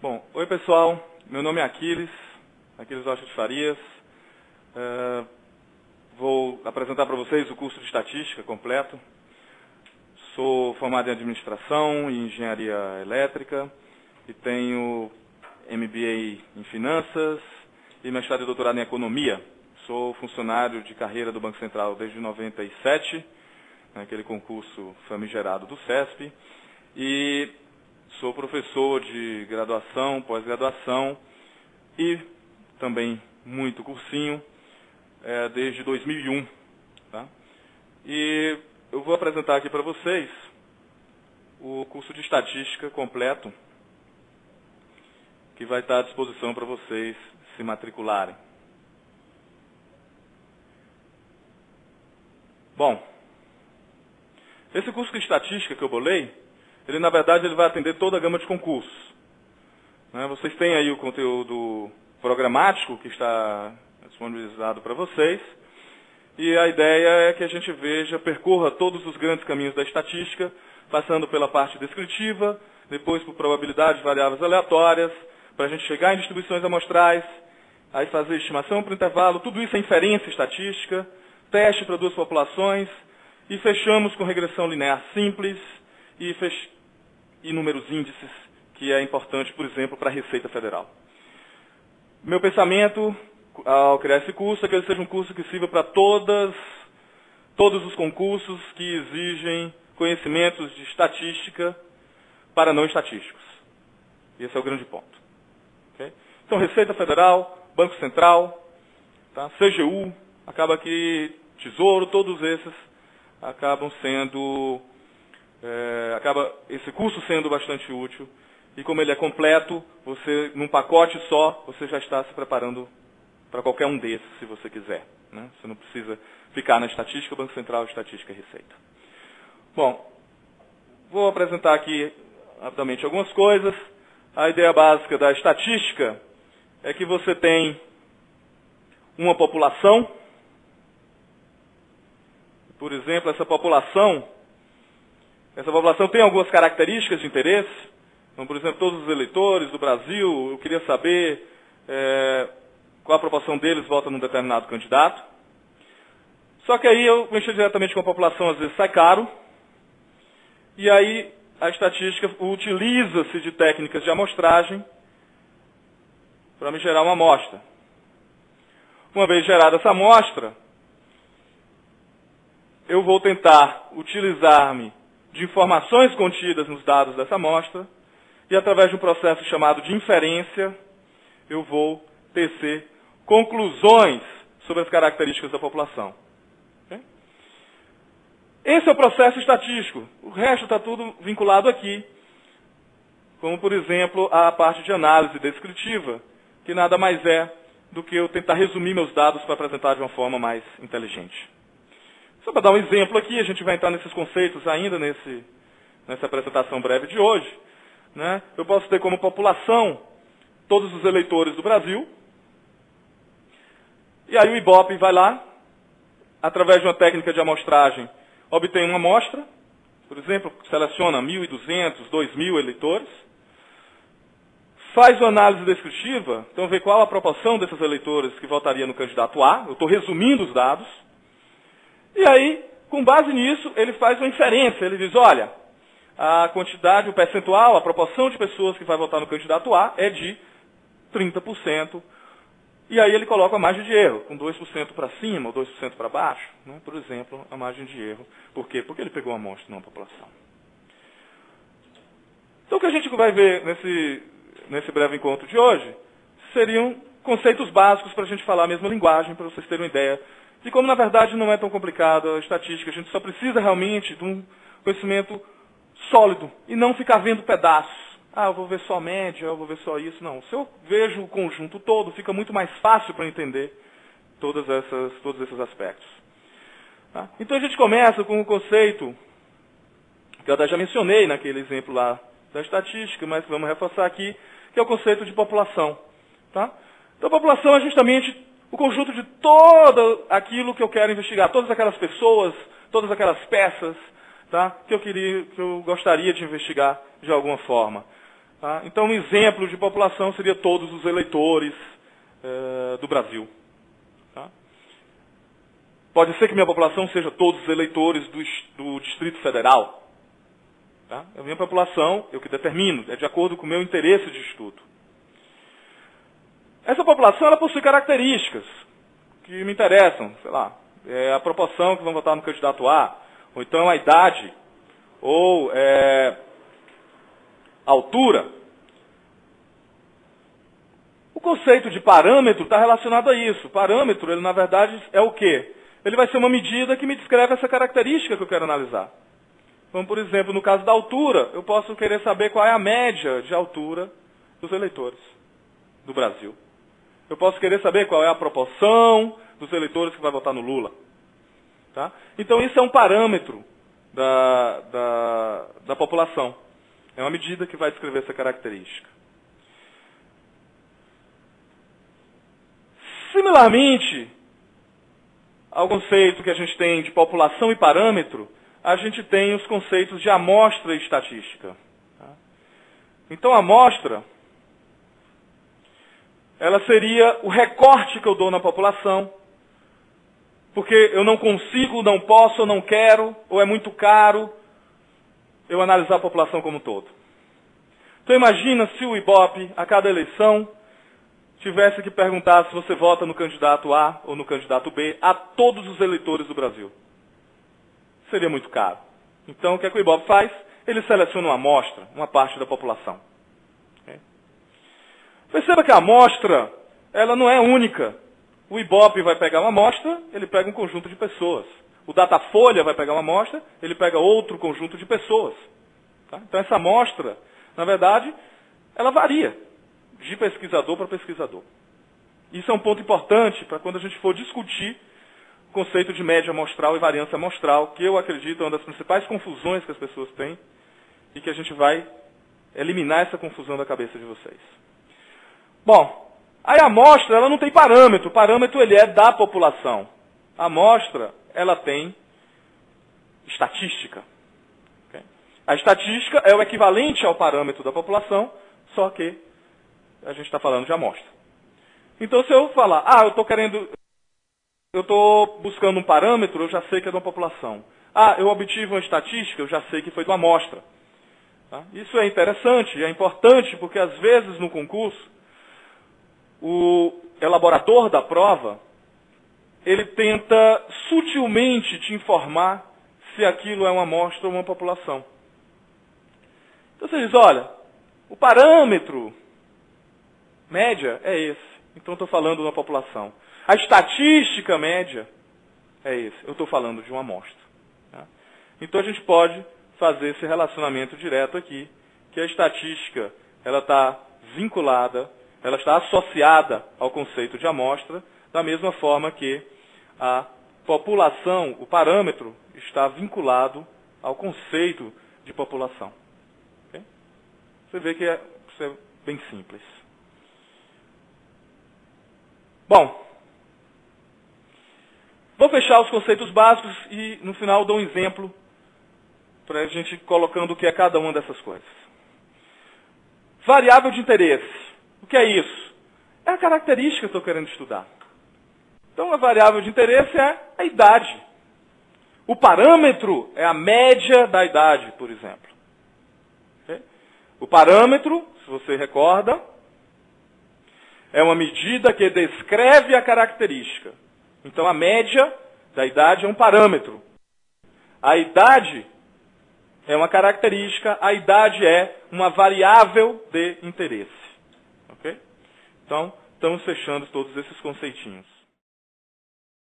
Bom, oi pessoal, meu nome é Aquiles Rocha de Farias. Vou apresentar para vocês o curso de Estatística completo. Sou formado em Administração e Engenharia Elétrica e tenho MBA em Finanças e mestrado e doutorado em Economia. Sou funcionário de carreira do Banco Central desde 97, naquele concurso famigerado do CESP, e sou professor de graduação, pós-graduação e também muito cursinho desde 2001. Tá? E eu vou apresentar aqui para vocês o curso de Estatística completo, que vai estar à disposição para vocês se matricularem. Bom, esse curso de Estatística que eu bolei, ele na verdade vai atender toda a gama de concursos. Vocês têm aí o conteúdo programático que está disponibilizado para vocês, e a ideia é que a gente percorra todos os grandes caminhos da estatística, passando pela parte descritiva, depois por probabilidades, variáveis aleatórias, para a gente chegar em distribuições amostrais, aí fazer estimação para intervalo, tudo isso é inferência estatística, teste para duas populações, e fechamos com regressão linear simples e números índices, que é importante, por exemplo, para a Receita Federal. Meu pensamento, ao criar esse curso, é que ele seja um curso que sirva para todos os concursos que exigem conhecimentos de estatística para não estatísticos. Esse é o grande ponto. Okay? Então, Receita Federal, Banco Central, tá? CGU, acaba que Tesouro, todos esses acabam esse curso sendo bastante útil, e como ele é completo, você, num pacote só, você já está se preparando para qualquer um desses, se você quiser. Você não precisa ficar na estatística, Banco Central, estatística e receita. Bom, vou apresentar aqui rapidamente algumas coisas. A ideia básica da estatística é que você tem uma população. Por exemplo, essa população tem algumas características de interesse. Então, por exemplo, todos os eleitores do Brasil, eu queria saber qual a proporção deles vota num determinado candidato. Só que aí eu mexer diretamente com a população, às vezes sai caro. E aí a estatística utiliza-se de técnicas de amostragem para me gerar uma amostra. Uma vez gerada essa amostra, eu vou tentar utilizar-me de informações contidas nos dados dessa amostra, e através de um processo chamado de inferência, eu vou tecer conclusões sobre as características da população. Okay? Esse é o processo estatístico. O resto está tudo vinculado aqui, como, por exemplo, a parte de análise descritiva, que nada mais é do que eu tentar resumir meus dados para apresentar de uma forma mais inteligente. Só para dar um exemplo aqui, a gente vai entrar nesses conceitos ainda nessa apresentação breve de hoje. Eu posso ter como população todos os eleitores do Brasil. E aí o IBOPE vai lá, através de uma técnica de amostragem, obtém uma amostra. Por exemplo, seleciona 1.200, 2.000 eleitores. Faz uma análise descritiva, então vê qual a proporção desses eleitores que votaria no candidato A. Eu estou resumindo os dados. E aí, com base nisso, ele faz uma inferência. Ele diz, olha, a quantidade, o percentual, a proporção de pessoas que vai votar no candidato A é de 30%. E aí ele coloca a margem de erro, com 2% para cima ou 2% para baixo. Por exemplo, a margem de erro. Por quê? Porque ele pegou a amostra, não a população. Então o que a gente vai ver nesse breve encontro de hoje seriam conceitos básicos para a gente falar a mesma linguagem, para vocês terem uma ideia de como, na verdade, não é tão complicado a estatística. A gente só precisa realmente de um conhecimento sólido e não ficar vendo pedaços. Eu vou ver só a média, eu vou ver só isso. Não, se eu vejo o conjunto todo, fica muito mais fácil para entender todos esses aspectos. Tá? Então a gente começa com um conceito que eu até já mencionei naquele exemplo lá da estatística, mas vamos reforçar aqui, que é o conceito de população. Tá? Então a população é justamente o conjunto de todo aquilo que eu quero investigar, todas aquelas pessoas, todas aquelas peças, tá? que eu gostaria de investigar de alguma forma. Tá? Então, um exemplo de população seria todos os eleitores do Brasil. Tá? Pode ser que minha população seja todos os eleitores do Distrito Federal. Tá? A minha população, eu que determino, é de acordo com o meu interesse de estudo. Essa população, ela possui características que me interessam, sei lá, a proporção que vão votar no candidato A, ou então a idade, ou a altura. O conceito de parâmetro está relacionado a isso. O parâmetro, ele na verdade é o quê? Ele vai ser uma medida que me descreve essa característica que eu quero analisar. Então, por exemplo, no caso da altura, eu posso querer saber qual é a média de altura dos eleitores do Brasil. Eu posso querer saber qual é a proporção dos eleitores que vai votar no Lula. Tá? Então, isso é um parâmetro da população. É uma medida que vai descrever essa característica. Similarmente ao conceito que a gente tem de população e parâmetro, a gente tem os conceitos de amostra e estatística. Tá? Então, a amostra, ela seria o recorte que eu dou na população, porque eu não consigo, não posso, eu não quero, ou é muito caro eu analisar a população como um todo. Então, imagina se o IBOP, a cada eleição, tivesse que perguntar se você vota no candidato A ou no candidato B a todos os eleitores do Brasil. Seria muito caro. Então, o que é que o IBOP faz? Ele seleciona uma amostra, uma parte da população. Okay? Perceba que a amostra, ela não é única. O IBOP vai pegar uma amostra, ele pega um conjunto de pessoas. O Datafolha vai pegar uma amostra, ele pega outro conjunto de pessoas. Tá? Então, essa amostra, na verdade, ela varia de pesquisador para pesquisador. Isso é um ponto importante para quando a gente for discutir o conceito de média amostral e variância amostral, que eu acredito é uma das principais confusões que as pessoas têm e que a gente vai eliminar essa confusão da cabeça de vocês. Bom, aí a amostra, ela não tem parâmetro. O parâmetro, ele é da população. A amostra, ela tem estatística. Okay? A estatística é o equivalente ao parâmetro da população, só que a gente está falando de amostra. Então, se eu falar, eu estou buscando um parâmetro, eu já sei que é de uma população. Eu obtive uma estatística, eu já sei que foi de uma amostra. Tá? Isso é interessante e é importante porque, às vezes, no concurso, o elaborador da prova, ele tenta sutilmente te informar se aquilo é uma amostra ou uma população. Então, você diz, olha, o parâmetro média é esse. Então, estou falando de uma população. A estatística média é esse. Eu estou falando de uma amostra. Tá? Então, a gente pode fazer esse relacionamento direto aqui, que a estatística ela está vinculada, ela está associada ao conceito de amostra, da mesma forma que a população, o parâmetro, está vinculado ao conceito de população. Okay? Você vê que isso é bem simples. Bom, vou fechar os conceitos básicos e, no final, dou um exemplo para a gente colocando o que é cada uma dessas coisas. Variável de interesse. O que é isso? É a característica que eu estou querendo estudar. Então, a variável de interesse é a idade. O parâmetro é a média da idade, por exemplo. Okay? O parâmetro, se você recorda, é uma medida que descreve a característica. Então, a média da idade é um parâmetro. A idade é uma característica, a idade é uma variável de interesse. Ok? Então, estamos fechando todos esses conceitinhos.